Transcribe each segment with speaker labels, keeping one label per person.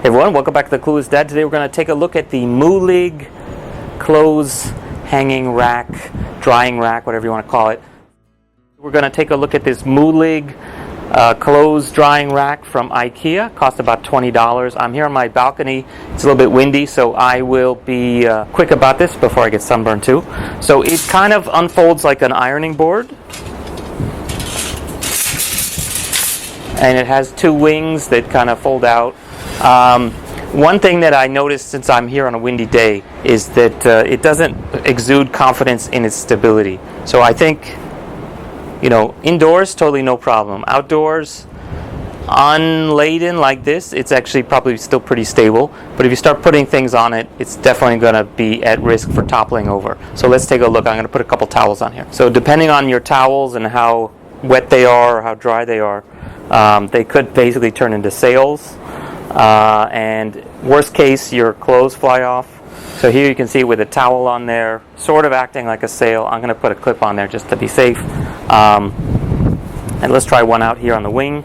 Speaker 1: Hey everyone, welcome back to the Clueless Dad. Today we're going to take a look at the Mulig clothes hanging rack, drying rack, whatever you want to call it. We're going to take a look at this Mulig clothes drying rack from IKEA. Cost about $20. I'm here on my balcony. It's a little bit windy, so I will be quick about this before I get sunburned too. So it kind of unfolds like an ironing board. And it has two wings that kind of fold out. One thing that I noticed since I'm here on a windy day is that it doesn't exude confidence in its stability. So I think, indoors, totally no problem. Outdoors, unladen like this, it's actually probably still pretty stable. But if you start putting things on it, it's definitely going to be at risk for toppling over. So let's take a look. I'm going to put a couple towels on here. So depending on your towels and how wet they are or how dry they are, they could basically turn into sails. And worst case, your clothes fly off. So here you can see with a towel on there, sort of acting like a sail. I'm going to put a clip on there just to be safe. And let's try one out here on the wing.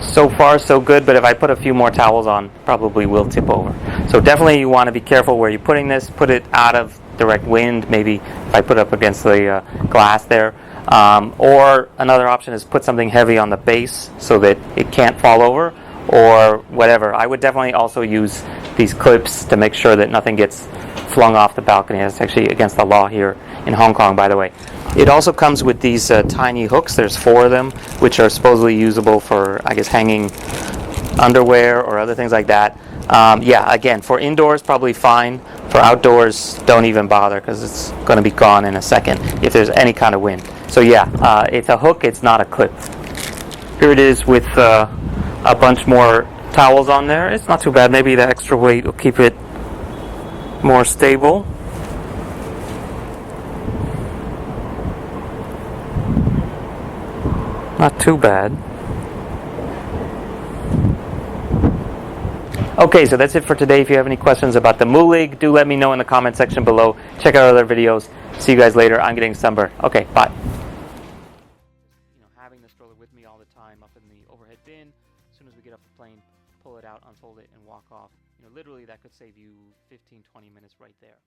Speaker 1: So far, so good, but if I put a few more towels on, probably will tip over. So definitely you want to be careful where you're putting this. Put it out of direct wind, maybe if I put it up against the glass there. Or another option is put something heavy on the base so that it can't fall over, or whatever. I would definitely also use these clips to make sure that nothing gets flung off the balcony. That's actually against the law here in Hong Kong, by the way. It also comes with these tiny hooks. There's 4 of them, which are supposedly usable for, I guess, hanging underwear or other things like that. Again, for indoors, probably fine. For outdoors, don't even bother because it's going to be gone in a second if there's any kind of wind. So it's a hook, it's not a clip. Here it is with a bunch more towels on there. It's not too bad. Maybe the extra weight will keep it more stable. Not too bad. Okay, so that's it for today. If you have any questions about the Mulig, do let me know in the comment section below. Check out other videos. See you guys later. I'm getting sunburned. Okay, bye. Having the stroller with me all the time up in the overhead bin. As soon as we get off the plane, pull it out, unfold it, and walk off. Literally that could save you 15-20 minutes right there.